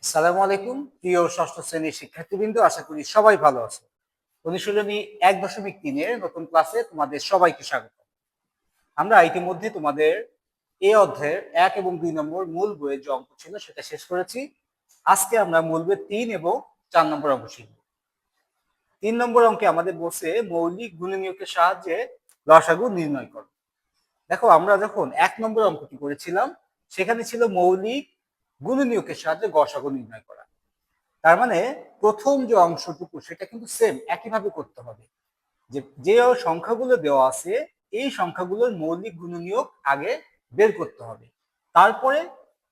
আসসালামু আলাইকুম প্রিয় ষষ্ঠ শ্রেণীর শিক্ষার্থীবৃন্দ, আশা করি সবাই ভালো আছে। অনুশীলনী 1.3 এর নতুন ক্লাসে তোমাদের সবাইকে স্বাগত। আমরা ইতিমধ্যে তোমাদের এই অধ্যায়ের 1 এবং 2 নম্বর মূল বইয়ের যে অঙ্ক ছিল সেটা শেষ করেছি। আজকে আমরা মূল বইয়ের 3 এবং 4 নম্বর অঙ্ক শিখব। 3 নম্বর অঙ্কে আমাদের বলছে মৌলিক গুণনীয়কের সাহায্যে লসাগু নির্ণয় করো। দেখো, আমরা যখন 1 নম্বর অঙ্কটি করেছিলাম সেখানে ছিল মৌলিক গুণনীয়কের সাহায্যে গসাগু নির্ণয় করা। তার মানে প্রথম যে অংশটুকু সেটা কিন্তু সেম একইভাবে করতে হবে। যে সংখ্যাগুলো দেওয়া আছে এই সংখ্যাগুলোর মৌলিক গুণনীয়ক আগে বের করতে হবে, তারপরে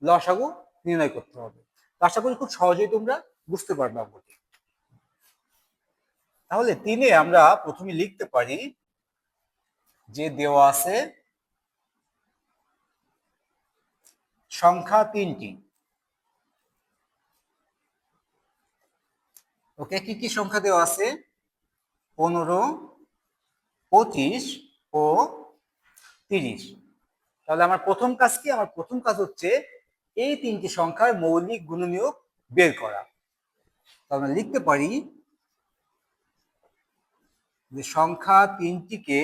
লসাগু নির্ণয় করতে হবে। আশা করি খুব সহজেই তোমরা বুঝতে পারবে অঙ্কটি। তাহলে 3-এ আমরা প্রথমে লিখতে পারি যে দেওয়া আছে সংখ্যা 3টি। ওকে, কি কি সংখ্যা দেওয়া আছে? 15, 25 ও 30। তাহলে আমার প্রথম কাজ কি? আমার প্রথম কাজ হচ্ছে এই 3টি সংখ্যার মৌলিক গুণনীয়ক বের করা। তাহলে লিখতে পারি যে সংখ্যা 3টিকে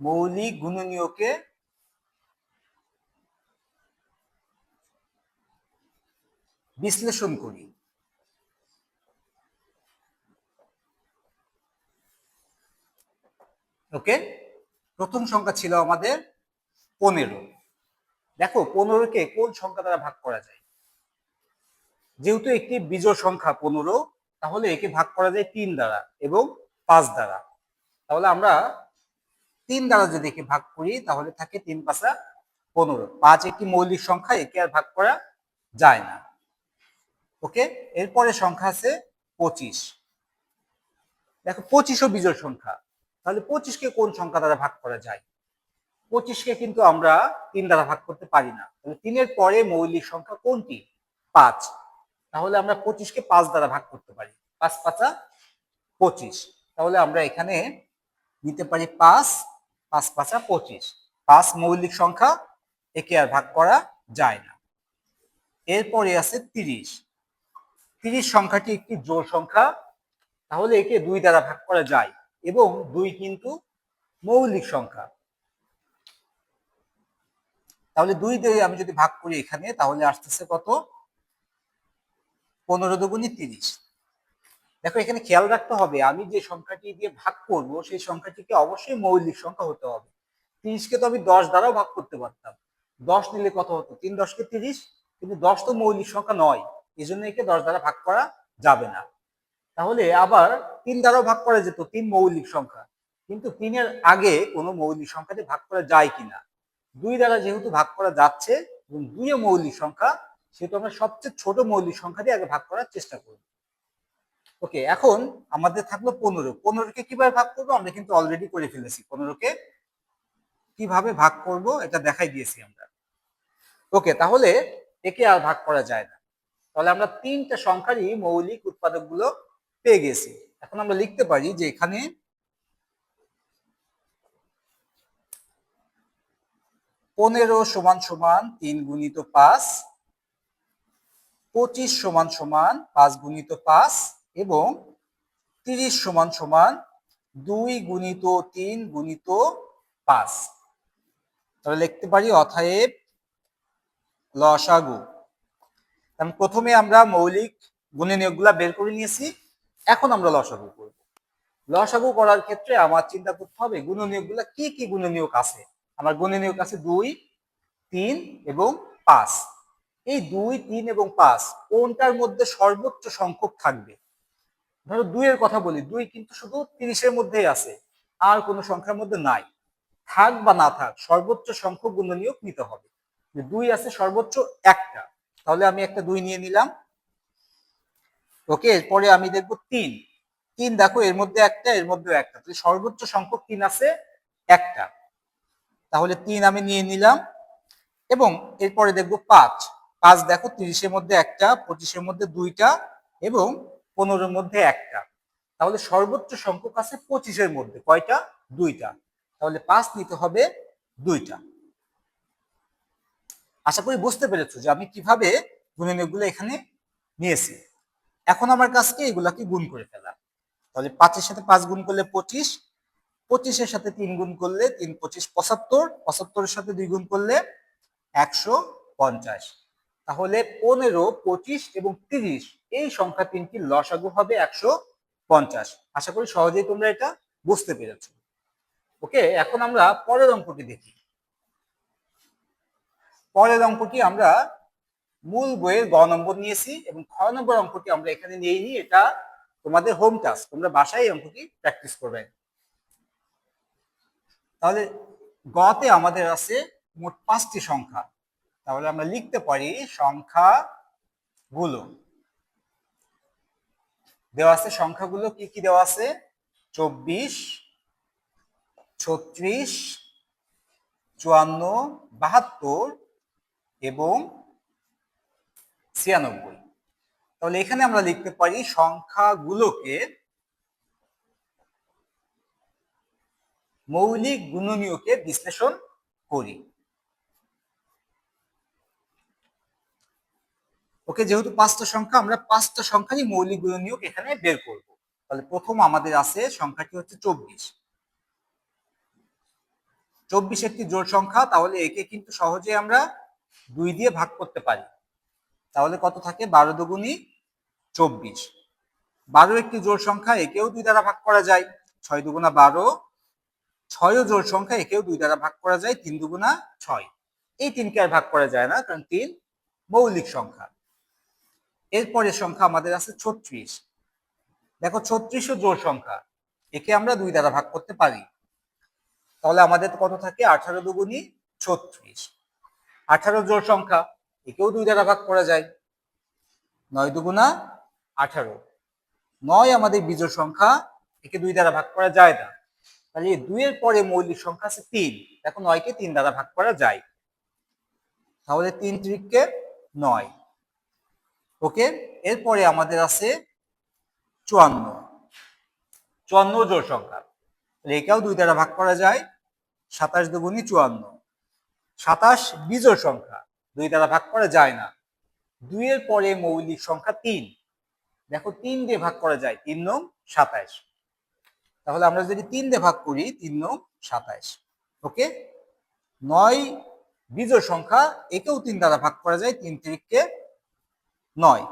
মৌলিক গুণনীয়কে বিশ্লেষণ করি। ওকে, প্রথম সংখ্যা ছিল আমাদের 15। দেখো, 15কে কোন সংখ্যা দ্বারা ভাগ করা যায়? যেহেতু একটি বিজোড় সংখ্যা 15, তাহলে একে ভাগ করা যায় 3 দ্বারা এবং 5 দ্বারা। তাহলে আমরা 3 দ্বারা যদি একে ভাগ করি তাহলে থাকে 3 × 5 = 15। 5 একটি মৌলিক সংখ্যা, একে আর ভাগ করা যায় না। ওকে, এরপরে সংখ্যা আছে 25। দেখো, 25ও বিজোড় সংখ্যা, তাহলে 25কে কোন সংখ্যা দ্বারা ভাগ করা যায়? 25কে কিন্তু আমরা 3 দ্বারা ভাগ করতে পারি না। তাহলে 3-এর পরে মৌলিক সংখ্যা কোনটি? 5। তাহলে আমরা 25কে 5 দ্বারা ভাগ করতে পারি। 5 × 5 = 25। তাহলে আমরা এখানে নিতে পারি 5, 5 × 5 = 25। 5 মৌলিক সংখ্যা, একে আর ভাগ করা যায় না। এরপরে আছে 30। 30 সংখ্যাটি একটি জোড় সংখ্যা, তাহলে একে 2 দ্বারা ভাগ করা যায় এবং 2 কিন্তু মৌলিক সংখ্যা। তাহলে 2 দিয়ে আমি যদি ভাগ করি এখানে, তাহলে আসতেছে কত? 15 × 2 = 30। দেখো, এখানে খেয়াল রাখতে হবে আমি যে সংখ্যাটি দিয়ে ভাগ করব সেই সংখ্যাটিকে অবশ্যই মৌলিক সংখ্যা হতে হবে। 30কে তো আমি 10 দ্বারাও ভাগ করতে পারতাম। 10 নিলে কত হতো? 3 × 10 = 30, কিন্তু 10 তো মৌলিক সংখ্যা নয়, এজন্য একে 10 দ্বারা ভাগ করা যাবে না। তাহলে আবার 3 দ্বারাও ভাগ করা যেত, 3 মৌলিক সংখ্যা, কিন্তু 3-এর আগে কোনো মৌলিক সংখ্যাতে ভাগ করা যায় কিনা? 2 দ্বারা যেহেতু ভাগ করা যাচ্ছে এবং 2 মৌলিক সংখ্যা, সেহেতু আমরা সবচেয়ে ছোট মৌলিক সংখ্যা দিয়ে আগে ভাগ করার চেষ্টা করব। ওকে, এখন আমাদের থাকলো 15। 15কে কিভাবে ভাগ করবো? আমরা কিন্তু অলরেডি করে ফেলেছি। 15কে কিভাবে ভাগ করব এটা দেখাই দিয়েছি আমরা। ওকে, তাহলে একে আর ভাগ করা যায় না। তাহলে আমরা 3টা সংখ্যারই মৌলিক উৎপাদকগুলো পেয়ে গেছি। এখন আমরা লিখতে পারি যে এখানে 15 = 3 × 5, 25 = 5 × 5 এবং 30 = 2 × 3 × 5। তাহলে লিখতে পারি অতএব লসাগু। কারণ প্রথমে আমরা মৌলিক গুণনীয়কগুলো বের করে নিয়েছি, এখন আমরা লসাগু করব। লসাগু করার ক্ষেত্রে আমার চিন্তা করতে হবে গুণনীয়কগুলো কি কি গুণনীয়ক আছে। আমার গুণনীয়ক আছে 2, 3 এবং 5। এই 2, 3 এবং 5 কোনটার মধ্যে সর্বোচ্চ সংখ্যক থাকবে? ধরো 2 এর কথা বলি, 2 কিন্তু শুধু 30-এর মধ্যেই আছে, আর কোনো সংখ্যার মধ্যে নাই। থাক বা না থাক, সর্বোচ্চ সংখ্যক গুণনীয়ক নিতে হবে। 2 আছে সর্বোচ্চ একটা, তাহলে আমি একটা 2 নিয়ে নিলাম। ওকে, এরপরে আমি দেখবো 3। 3 দেখো, এর মধ্যে একটা, এর মধ্যে একটা, তাহলে সর্বোচ্চ সংখ্যক 3 আছে একটা, তাহলে 3 আমি নিয়ে নিলাম। এবং এরপরে দেখবো 5। 5 দেখো, 30-এর মধ্যে একটা, 25-এর মধ্যে 2টা এবং 15-এর মধ্যে একটা, তাহলে সর্বোচ্চ সংখ্যক আছে 25-এর মধ্যে কয়টা? 2টা, তাহলে 5 নিতে হবে 2টা। আশা করি বুঝতে পেরেছো যে আমি কিভাবে গুণনীয়কগুলো এখানে নিয়েছি। এখন আমার কাজকে এগুলাকে গুণ করে ফেলা। তাহলে 5 এর সাথে 5 গুণ করলে 25, 25 এর সাথে 3 গুণ করলে 3 25 75, 75 এর সাথে 2 গুণ করলে 150। তাহলে 15, 25 এবং 30 এই সংখ্যা তিনটির লসাগু হবে 150। আশা করি সহজেই তোমরা এটা বুঝতে পেরেছো। ওকে, এখন আমরা পরের অঙ্কটি দেখি। পরের অঙ্কটি আমরা মূল বইয়ের গ নম্বর নিয়েছি এবং খ নম্বর অঙ্কটি আমরা এখানে নিয়েই, এটা তোমাদের হোম টাস্ক, তোমরা বাসায় এই অঙ্কটি প্র্যাকটিস করবে। তাহলে গতে আমাদের আছে মোট 5টি সংখ্যা। তাহলে আমরা লিখতে পারি সংখ্যাগুলো দেওয়া আছে। সংখ্যাগুলো কি কি দেওয়া আছে? 24, 36, 54, 72 এবং 96। তাহলে এখানে আমরা লিখতে পারি সংখ্যাগুলোকে মৌলিক গুণনীয়কে বিশ্লেষণ করি। ওকে, যেহেতু 5টা সংখ্যা, আমরা 5টা সংখ্যারই মৌলিক গুণনীয়ক এখানে বের করব। তাহলে প্রথম আমাদের আছে সংখ্যাটি হচ্ছে 24। 24 একটি জোড় সংখ্যা, তাহলে একে কিন্তু সহজে আমরা 2 দিয়ে ভাগ করতে পারি। তাহলে কত থাকে? 12 দুগুণী 24। 12 একটি জোড় সংখ্যা, একেও 2 দ্বারা ভাগ করা যায়। 6 দুগুণা 12। 6ও জোড় সংখ্যা, একেও 2 দ্বারা ভাগ করা যায়। 3 দুগুণা 6। এই 3কে আর ভাগ করা যায় না, কারণ 3 মৌলিক সংখ্যা। এরপরের সংখ্যা আমাদের আছে 36। দেখো 36ও জোড় সংখ্যা, একে আমরা 2 দ্বারা ভাগ করতে পারি। তাহলে আমাদের কত থাকে? 18 দুগুণী 36। 18 জোড় সংখ্যা, একেও 2 দ্বারা ভাগ করা যায়। 9 দুগুণা 18। 9 আমাদের বিজোড় সংখ্যা, একে 2 দ্বারা ভাগ করা যায় না। তাহলে 2 এর পরে মৌলিক সংখ্যা আছে 3। দেখো 9কে 3 দ্বারা ভাগ করা যায়। তাহলে 3 × 9। ওকে, এরপরে আমাদের আছে 54। 54 জোড় সংখ্যা, একেও 2 দ্বারা ভাগ করা যায়। 27 দুগুণী 54। 27 বিজোড় সংখ্যা, 2 দ্বারা ভাগ করা যায় না। 2 এর পরে মৌলিক সংখ্যা 3। দেখো 3 দিয়ে ভাগ করা যায়। 3 নং 27। তাহলে আমরা যদি 3 দিয়ে ভাগ করি, 3 নং 27। ওকে, 9 বিজোড় সংখ্যা, একেও 3 দ্বারা ভাগ করা যায়। 3 × 9।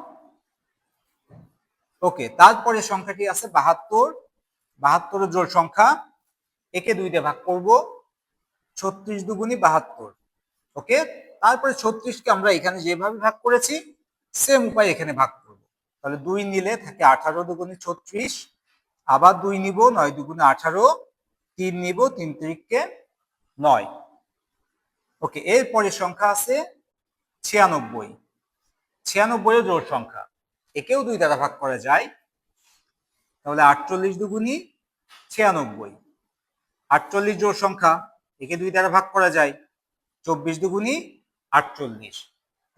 ওকে, তারপরে সংখ্যাটি আছে 72। 72 জোড় সংখ্যা, একে 2 দিয়ে ভাগ করব। 36 দুগুণী 72। ওকে, তারপরে 36কে আমরা এখানে যেভাবে ভাগ করেছি সেম উপায় এখানে ভাগ করব। তাহলে 2 নিলে থাকে 18 দুগুণী 36। আবার 2 নিব, 9 দুগুণে 18। 3 নিব, 3 × 9। ওকে, এরপরে সংখ্যা আছে 96। 96 জোড় সংখ্যা, একেও 2 দ্বারা ভাগ করা যায়। তাহলে 48 দুগুণী 96। 48 জোড় সংখ্যা, একে 2 দ্বারা ভাগ করা যায়। 24 দুগুণী 48।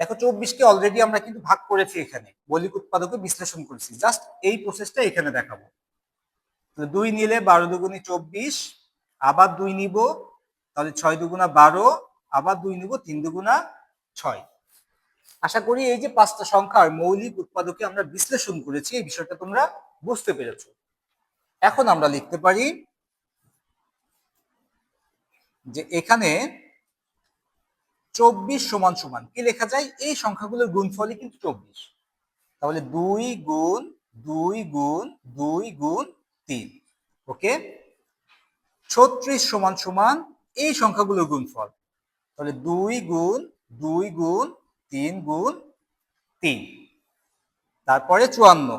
দেখো 24কে অলরেডি আমরা কিন্তু ভাগ করেছি, এখানে মৌলিক উৎপাদকে বিশ্লেষণ করেছি। জাস্ট এই প্রসেসটা এখানে দেখাবো। 2 নিলে 12 দুগুণী 24। আবার 2 নিব, তাহলে 6 দুগুণা 12। আবার 2 নিব, 3 দুগুণা 6। আশা করি এই যে 5টা সংখ্যার মৌলিক উৎপাদকে আমরা বিশ্লেষণ করেছি, এই বিষয়টা তোমরা বুঝতে পেরেছো। এখন আমরা লিখতে পারি যে এখানে 24 সমান সমান কি লেখা যায়? এই সংখ্যাগুলোর গুণফলই কিন্তু 24। তাহলে 2 গুণ 2 গুণ 2 গুণ 3। ওকে, 36 সমান সমান এই সংখ্যাগুলোর গুণফল। তাহলে 2 গুণ 2 গুণ 3 গুণ 3। তারপরে 54।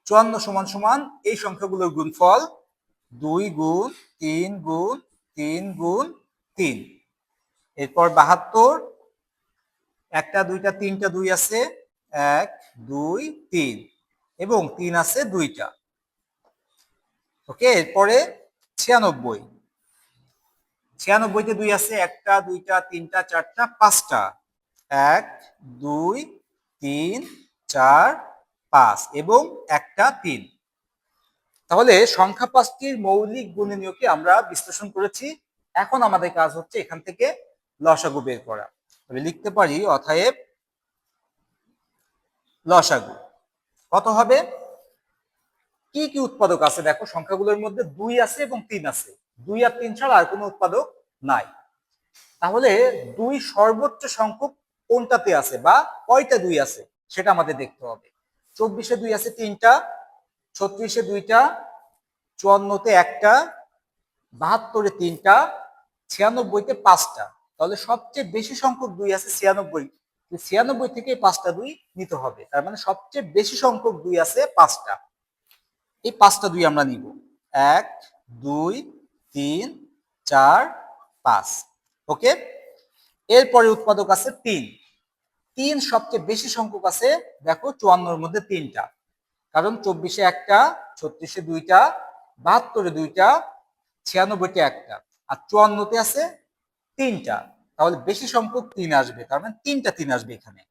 54 সমান সমান এই সংখ্যাগুলোর গুণফল। 2 গুণ 3 গুণ 3 গুণ 3। এরপর 72। একটা দুইটা তিনটা 2 আছে, 1 2 3 এবং 3 আছে 2টা। ওকে, এরপরে 96। 96তে 2 আছে, একটা দুইটা তিনটা চারটা 5টা। 1 2 3 4 5 এবং একটা 3। তাহলে সংখ্যা 5টির মৌলিক গুণনীয়কে আমরা বিশ্লেষণ করেছি। এখন আমাদের কাজ হচ্ছে এখান থেকে লসাগু বের করা। তবে লিখতে পারি অতএব লসাগু কত হবে? কি কি উৎপাদক আছে দেখো, সংখ্যাগুলোর মধ্যে 2 আছে এবং 3 আছে। 2 আর 3 ছাড়া আর কোনো উৎপাদক নাই। তাহলে 2 সর্বোচ্চ সংখ্যক কোনটাতে আছে বা কয়টা 2 আছে সেটা আমাদের দেখতে হবে। 24-এ 2 আছে 3টা, 36-এ 2টা, 54-তে 1টা, 72-এ 3টা, 96-তে 5টা। তাহলে সবচেয়ে বেশি সংখ্যক 2 আছে 96। 96 থেকে 5টা 2 নিতে হবে, তার মানে সবচেয়ে বেশি সংখ্যক 2 আছে 5টা। এই 5টা 2 আমরা নিব। 1, 2, 3, 4, 5। ওকে, এরপরে উৎপাদক আছে 3। 3 সবচেয়ে বেশি সংখ্যক আছে দেখো 54-এর মধ্যে 3টা, কারণ 24-এ 1টা, 36-এ 2টা, 72-এ 2টা, 96-তে 1টা আর 54-তে আছে 3টা। তাহলে বেশি সংখ্যক 3 আসবে, তার মানে 3টা 3 আসবে এখানে।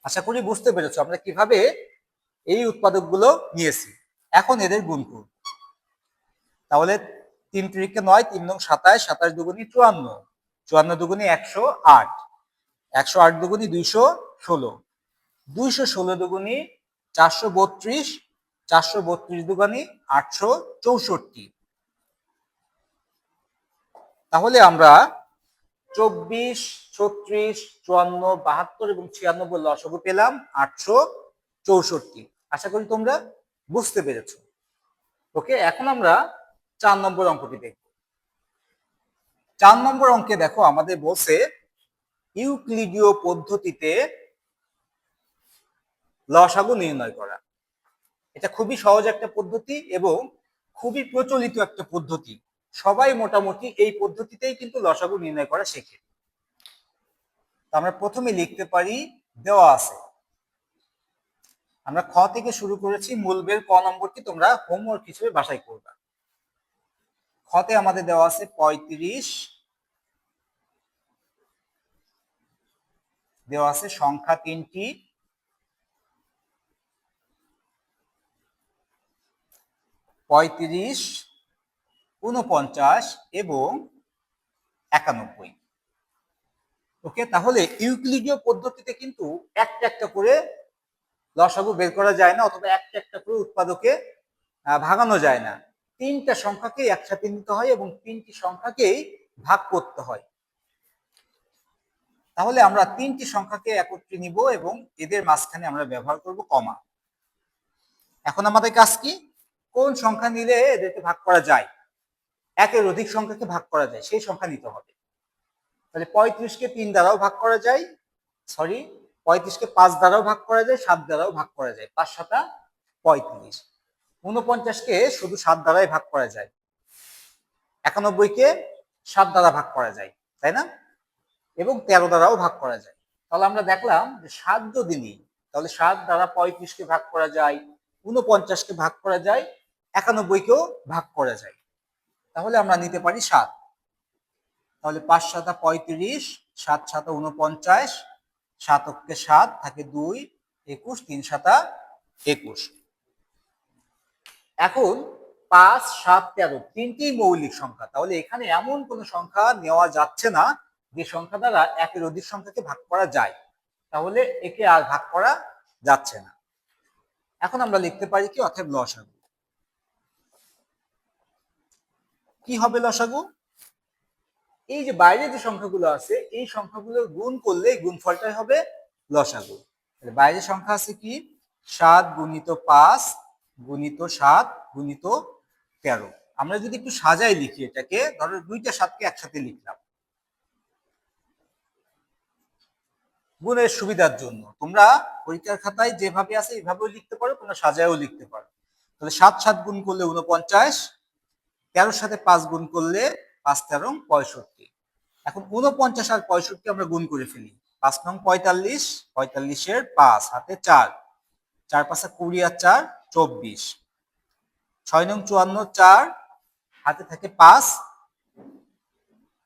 আশা করি বুঝতে পেরেছো আমরা কিভাবে এই উৎপাদকগুলো নিয়েছি। এখন এদের গুণ করব। তাহলে 3 3 9, 3 9 27, 27 দুগুণী 54, 54 দুগুণী 108, 108 দুগুণী 216, 216 দুগুণী 432, 432 দুগুণী 864। তাহলে আমরা 24, 36, 54, 72 এবং 96 লসাগু পেলাম 864। আশা করি তোমরা বুঝতে পেরেছো। ওকে, এখন আমরা 4 নম্বর অঙ্কটি দেখব। 4 নম্বর অঙ্কে দেখো আমাদের বলছে ইউক্লিডীয় পদ্ধতিতে লসাগু নির্ণয় করা। এটা খুবই সহজ একটা পদ্ধতি এবং খুবই প্রচলিত একটা পদ্ধতি। সবাই মোটামুটি এই পদ্ধতিতেই কিন্তু লসাগু নির্ণয় করা শেখে। আমরা প্রথমে লিখতে পারি দেওয়া আছে। আমরা খ থেকে শুরু করেছি, মূল বের ক নম্বরটি তোমরা হোমওয়ার্ক হিসেবে বাসায় করবা। খতে আমাদের দেওয়া আছে 35, দেওয়া আছে সংখ্যা 3টি, 35, 49 এবং 91। ওকে, তাহলে ইউক্লিডীয় পদ্ধতিতে কিন্তু একটা একটা করে লসাগু বের করা যায় না, অথবা একটা একটা করে উৎপাদকে ভাগানো যায় না। 3টা সংখ্যাকে একসাথে নিতে হয় এবং 3টি সংখ্যাকেই ভাগ করতে হয়। তাহলে আমরা 3টি সংখ্যাকে একত্রে নিব এবং এদের মাঝখানে আমরা ব্যবহার করব কমা। এখন আমাদের কাজ কি? কোন সংখ্যা নিলে এদেরকে ভাগ করা যায়, একের অধিক সংখ্যাকে ভাগ করা যায় সেই সংখ্যা নিতে হবে। তাহলে 35-কে 3 দ্বারাও ভাগ করা যায়, 35-কে 5 দ্বারাও ভাগ করা যায়, 7 দ্বারাও ভাগ করা যায়, 5 7 35। 49-কে শুধু 7 দ্বারাই ভাগ করা যায়, 91-কে 7 দ্বারা ভাগ করা যায়, তাই না? এবং 13 দ্বারাও ভাগ করা যায়। তাহলে আমরা দেখলাম যে 7 যদি নিই, তাহলে 7 দ্বারা 35-কে ভাগ করা যায়, 49-কে ভাগ করা যায়, 91-কেও ভাগ করা যায়। তাহলে আমরা নিতে পারি 7। তাহলে 5 7 35, 7 7 49, 7-কে 7 থাকে 2, 21, 3 7 21। এখন 5 7 13 তিনটি মৌলিক সংখ্যা, তাহলে এখানে এমন কোন সংখ্যা নেওয়া যাচ্ছে না যে সংখ্যা দ্বারা একের অধিক সংখ্যাকে ভাগ করা যায়, তাহলে একে আর ভাগ করা যাচ্ছে না। এখন আমরা লিখতে পারি কি, অর্থাৎ লসাগু। কি হবে লসাগু? এই যে বাইরে যে সংখ্যাগুলো আছে এই সংখ্যাগুলোর গুণ করলে গুণফলটাই হবে লসাগু। বাইরে সংখ্যা আছে কি 7 গুণিত 5 গুণিত 7 গুণিত 13। আমরা যদি একটু সাজাই লিখি এটাকে, ধরো 2টা 7-কে একসাথে লিখলাম গুণের সুবিধার জন্য। তোমরা পরীক্ষার খাতায় যেভাবে আছে এইভাবেও লিখতে পারো, তোমরা সাজায়ও লিখতে পারো। তাহলে 7 7 গুণ করলে 49, 13-র সাথে 5 গুণ করলে 5 13 65। এখন 49 আর 65 আমরা গুণ করে ফেলি। 5 নং 45, 45-এর 5 হাতে 4, 4 5 20 আর 4 24, 6 নং 54, 4 হাতে থাকে 5,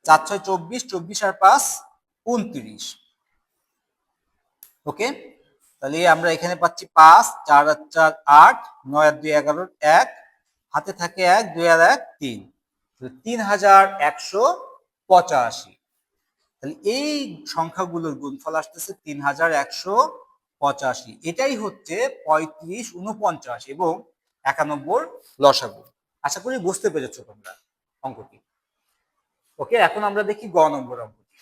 4 6 24, 24 আর 5 29। ওকে, তাহলে আমরা এখানে পাচ্ছি 5, 4 আর 4 8, 9 আর 2 11, 1 হাতে থাকে 1, 2 আর 1 3, 3125 85। তাহলে এই সংখ্যাগুলোর গুণফল আসতেছে 3185। এটাই হচ্ছে 35, 49 এবং 91 লসাগু। আশা করি বুঝতে পেরেছো তোমরা অঙ্কটি। ওকে, এখন আমরা দেখি গ নম্বর অঙ্কটি।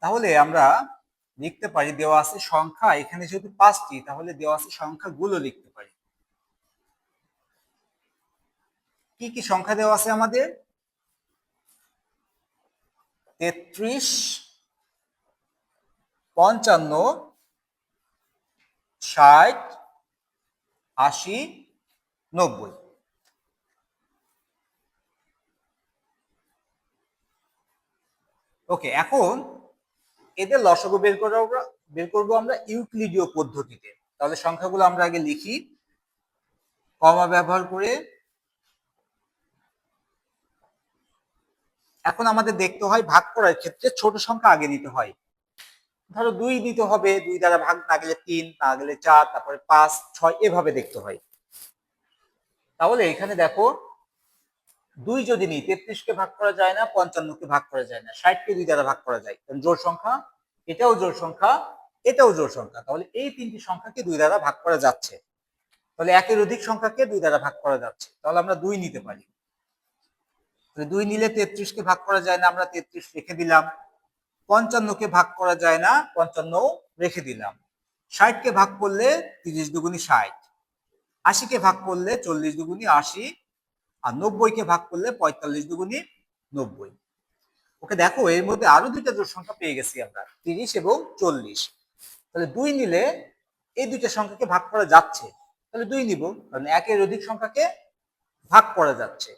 তাহলে আমরা লিখতে পারি, দেওয়া আছে সংখ্যা, এখানে যেহেতু 5টি তাহলে দেওয়া আছে সংখ্যাগুলো লিখতে পারি। কি কি সংখ্যা দেওয়া আছে আমাদের? 33, 55, 60, 80, 90। ওকে, এখন এদের লসাগু বের করবো আমরা ইউক্লিডীয় পদ্ধতিতে। তাহলে সংখ্যাগুলো আমরা আগে লিখি কমা ব্যবহার করে। এখন আমাদের দেখতে হয় ভাগ করার ক্ষেত্রে ছোট সংখ্যা আগে নিতে হয়। ধরো 2 নিতে হবে, 2 দ্বারা ভাগ না গেলে 3, না গেলে 4, তারপরে 5, 6 এভাবে দেখতে হয়। তাহলে এখানে দেখো 2 যদি নিই, 33 কে ভাগ করা যায় না, 55 কে ভাগ করা যায় না, 60 কে 2 দ্বারা ভাগ করা যায়। কারণ জোড় সংখ্যা, এটাও জোড় সংখ্যা, এটাও জোড় সংখ্যা, তাহলে এই তিনটি সংখ্যাকে 2 দ্বারা ভাগ করা যাচ্ছে। তাহলে একের অধিক সংখ্যাকে 2 দ্বারা ভাগ করা যাচ্ছে, তাহলে আমরা 2 নিতে পারি। 2 নিলে 33 কে ভাগ করা যায় না, আমরা 33 রেখে দিলাম। 55 কে ভাগ করা যায় না, 55 রেখে দিলাম। 60 কে ভাগ করলে 30 দুগুণী 60, 80 কে ভাগ করলে 40 দুগুণী 80, আর 90 কে ভাগ করলে 45 দুগুণী 90। ওকে, দেখো এর মধ্যে আরো দুইটা জোড় সংখ্যা পেয়ে গেছি আমরা, 30 এবং 40। তাহলে 2 নিলে এই দুইটা সংখ্যাকে ভাগ করা যাচ্ছে, তাহলে 2 নিব, কারণ একের অধিক সংখ্যাকে ভাগ করা যাচ্ছে।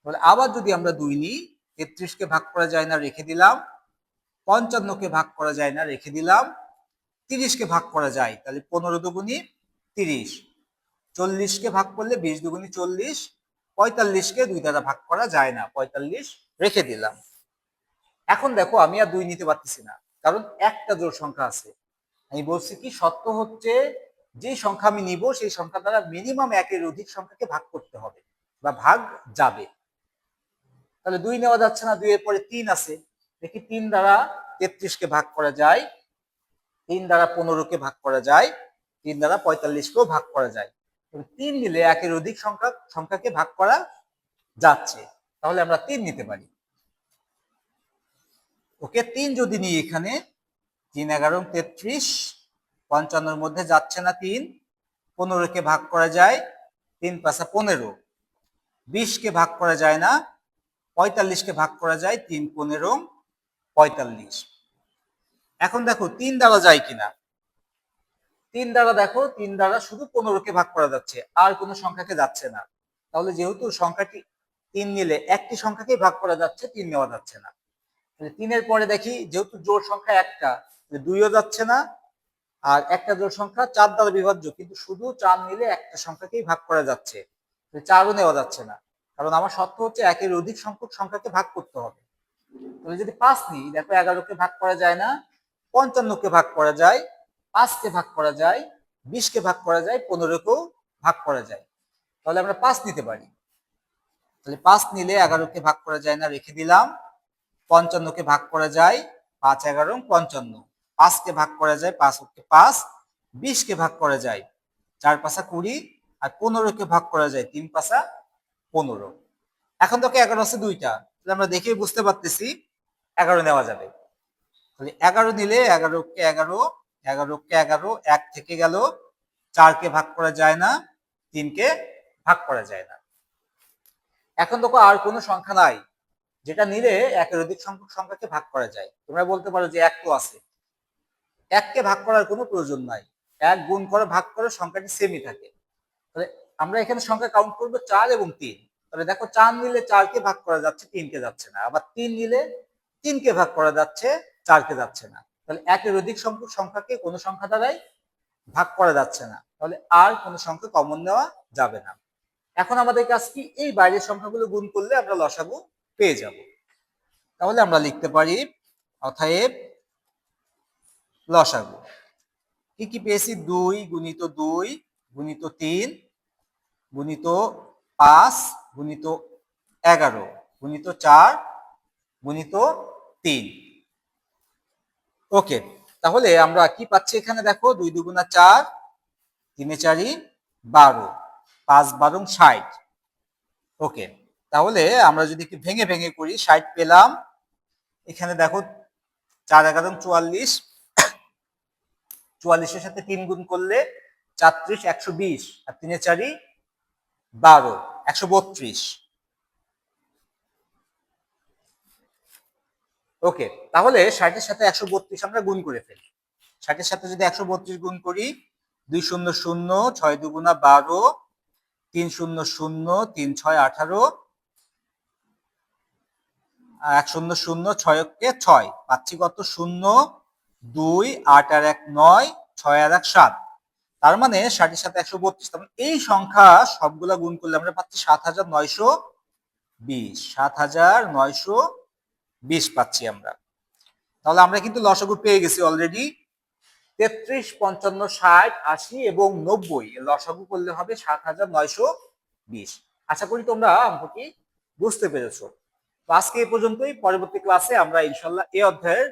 তাহলে আবার যদি আমরা 2 নিই, 33 কে ভাগ করা যায় না, রেখে দিলাম। 55 কে ভাগ করা যায় না, রেখে দিলাম। 30 কে ভাগ করা যায়, তাহলে 15 দুগুণী 30। 40 কে ভাগ করলে 20 দুগুণী 40। 45 কে 2 দ্বারা ভাগ করা যায় না, 45 রেখে দিলাম। এখন দেখো আমি আর 2 নিতে পারতেছি না, কারণ একটা জোড় সংখ্যা আছে। আমি বলছি কি, সত্য হচ্ছে যে সংখ্যা আমি নিব সেই সংখ্যা দ্বারা মিনিমাম একের অধিক সংখ্যাকে ভাগ করতে হবে বা ভাগ যাবে। তাহলে 2 নেওয়া যাচ্ছে না, 2 এর পরে 3 আছে। দেখি 3 দ্বারা 33 কে ভাগ করা যায়, 3 দ্বারা 15 কে ভাগ করা যায়, 3 দ্বারা 45 কেও ভাগ করা যায়। 3 নিলে একের অধিক সংখ্যাকে ভাগ করা যাচ্ছে, তাহলে আমরা 3 নিতে পারি। ওকে, 3 যদি নিই এখানে, 3 11 33, 55 মধ্যে যাচ্ছে না 3, 15 কে ভাগ করা যায়, 3 5 15, 20 কে ভাগ করা যায় না, 45 কে ভাগ করা যায়, 3 15 45। এখন দেখো 3 দ্বারা যায় কিনা। 3 দ্বারা দেখো, 3 দ্বারা শুধু 15 কে ভাগ করা যাচ্ছে, আর কোনো সংখ্যাকে যাচ্ছে না। তাহলে যেহেতু সংখ্যাটি 3 নিলে একটি সংখ্যাকেই ভাগ করা যাচ্ছে, 3 নেওয়া যাচ্ছে না। তাহলে 3 এর পরে দেখি, যেহেতু জোড় সংখ্যা একটা, 2ও যাচ্ছে না, আর একটা জোড় সংখ্যা 4 দ্বারা বিভাজ্য, কিন্তু শুধু 4 নিলে একটা সংখ্যাকেই ভাগ করা যাচ্ছে, 4ও নেওয়া যাচ্ছে না, কারণ আমার শর্ত হচ্ছে একের অধিক সংখ্যক সংখ্যাকে ভাগ করতে হবে। তাহলে যদি 5 নিই, দেখো 11 কে ভাগ করা যায় না, 55 কে ভাগ করা যায়, 5 কে ভাগ করা যায়, 20 কে ভাগ করা যায়, 15 কেও ভাগ করা যায়, তাহলে আমরা 5 নিতে পারি। তাহলে 5 নিলে 11 কে ভাগ করা যায় না, রেখে দিলাম। 55 কে ভাগ করা যায়, 5 11 55, 5 কে ভাগ করা যায়, 5 কে 5, 20 কে ভাগ করা যায়, 4 5 20, আর 15 কে ভাগ করা যায়, 3 5 15। এখন তোকে 11 আছে দুইটা, তাহলে আমরা দেখেই বুঝতে পারতেছি 11 নেওয়া যাবে। তাহলে 11 নিলে 11 কে 11, 11 কে 11, 1 থেকে গেল, 4 কে ভাগ করা যায় না, 3 কে ভাগ করা যায় না। এখন দেখো আর কোনো সংখ্যা নাই যেটা নিলে একের অধিক সংখ্যক সংখ্যাকে ভাগ করা যায়। তোমরা বলতে পারো যে 1 তো আছে, 1 কে ভাগ করার কোনো প্রয়োজন নাই, 1 গুণ করে ভাগ করে সংখ্যাটি সেমই থাকে। তাহলে আমরা এখানে সংখ্যা কাউন্ট করব 4 এবং 3। তাহলে দেখো 4 নিলে 4 কে ভাগ করা যাচ্ছে, 3 কে যাচ্ছে না, আবার 3 নিলে 3 কে ভাগ করা যাচ্ছে, 4 কে যাচ্ছে না। তাহলে একের অধিক সংখ্যক সংখ্যাকে কোনো সংখ্যা দ্বারাই ভাগ করা যাচ্ছে না, তাহলে আর কোনো সংখ্যা কমন নেওয়া যাবে না। এখন আমাদের কাজ কি, এই বাইরের সংখ্যাগুলো গুণ করলে আমরা লসাগু পেয়ে যাব। তাহলে আমরা লিখতে পারি অতএব লসাগু। কি কি পেয়েছি, 2 গুণিত 2 গুণিত 3 গুণিত 5 গুণিত 11 গুণিত 4 গুণিত 3। ওকে, তাহলে আমরা কি পাচ্ছি এখানে দেখো, 2 দুগুণা 4, 3 4 12, 5 12 60। ওকে, তাহলে আমরা যদি একটু ভেঙে ভেঙে করি, 60 পেলাম। এখানে দেখো 4 11 44, 44-এর সাথে 3 গুণ করলে 34 120, আর 3 4 12 132। ওকে, তাহলে 60-এর সাথে 132 আমরা গুণ করে ফেলি। 60-এর সাথে যদি 132 গুণ করি, 2 0 0, 6 দুগুণা 12, 3 0 0, 3 6 18, 1 0 0, 6 কে 6, পাচ্ছি কত? 0 2 8 আর 1 9, 6 আর 1 7। তার মানে 60-এর সাথে 132, তার মানে এই সংখ্যা সবগুলা গুণ করলে আমরা পাচ্ছি 7920, 7920 পাচ্ছি আমরা। তাহলে আমরা কিন্তু লসাগু পেয়ে গেছি অলরেডি। 33 55 60 80 এবং 90 এর লসাগু করলে হবে 7920। আশা করি তোমরা অঙ্কটি বুঝতে পেরেছো। তো আজকে এই পর্যন্তই। পরবর্তী ক্লাসে আমরা ইনশাল্লাহ এই অধ্যায়ের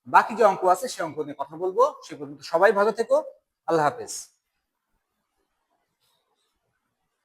বাকি যে অঙ্ক আছে সে অঙ্ক নিয়ে কথা বলবো। সে পর্যন্ত সবাই ভালো থেকো। আল্লাহ হাফেজ।